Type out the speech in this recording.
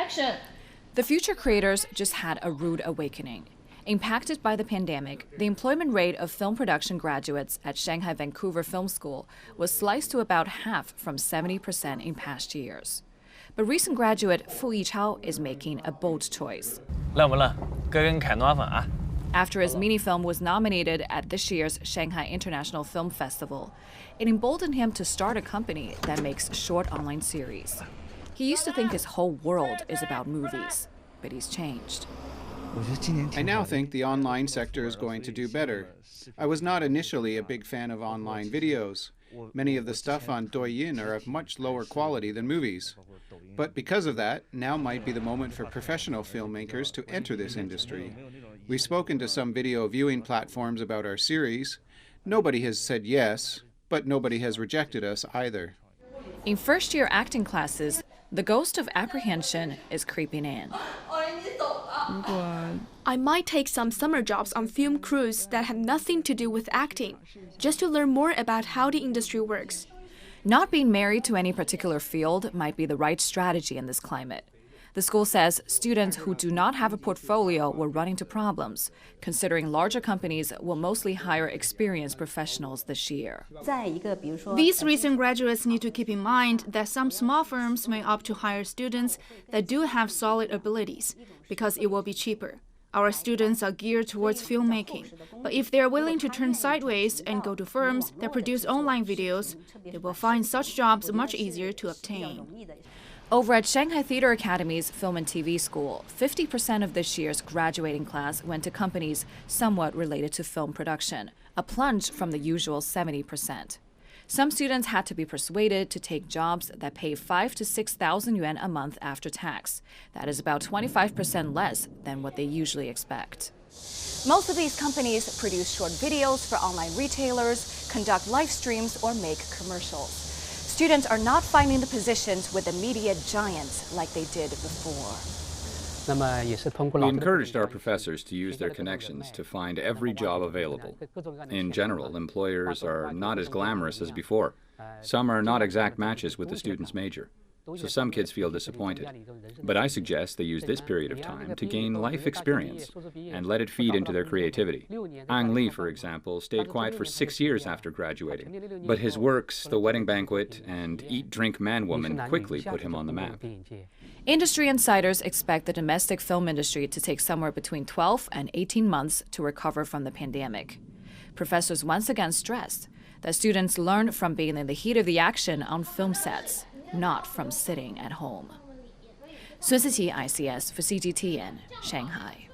action. The future creators just had a rude awakening. Impacted by the pandemic, the employment rate of film production graduates at Shanghai Vancouver Film School was sliced to about half from 70% in past years. But recent graduate Fu Yichao is making a bold choice. After his mini-film was nominated at this year's Shanghai International Film Festival, it emboldened him to start a company that makes short online series. He used to think his whole world is about movies, but he's changed. I now think the online sector is going to do better. I was not initially a big fan of online videos. Many of the stuff on Douyin are of much lower quality than movies. But because of that, now might be the moment for professional filmmakers to enter this industry. We've spoken to some video viewing platforms about our series. Nobody has said yes, but nobody has rejected us either. In first-year acting classes, the ghost of apprehension is creeping in. I might take some summer jobs on film crews that have nothing to do with acting, just to learn more about how the industry works. Not being married to any particular field might be the right strategy in this climate. The school says students who do not have a portfolio will run into problems, considering larger companies will mostly hire experienced professionals this year. These recent graduates need to keep in mind that some small firms may opt to hire students that do have solid abilities, because it will be cheaper. Our students are geared towards filmmaking, but if they are willing to turn sideways and go to firms that produce online videos, they will find such jobs much easier to obtain. Over at Shanghai Theatre Academy's Film and TV School, 50% of this year's graduating class went to companies somewhat related to film production, a plunge from the usual 70%. Some students had to be persuaded to take jobs that pay 5,000 to 6,000 yuan a month after tax. That is about 25% less than what they usually expect. Most of these companies produce short videos for online retailers, conduct live streams, or make commercials. Students are not finding the positions with the media giants like they did before. We encouraged our professors to use their connections to find every job available. In general, employers are not as glamorous as before. Some are not exact matches with the student's major. So some kids feel disappointed. But I suggest they use this period of time to gain life experience and let it feed into their creativity. Ang Lee, for example, stayed quiet for 6 years after graduating. But his works, The Wedding Banquet and Eat, Drink, Man, Woman, quickly put him on the map. Industry insiders expect the domestic film industry to take somewhere between 12 and 18 months to recover from the pandemic. Professors once again stressed that students learn from being in the heat of the action on film sets, not from sitting at home. Sun Siqi, ICS for CGTN, Shanghai.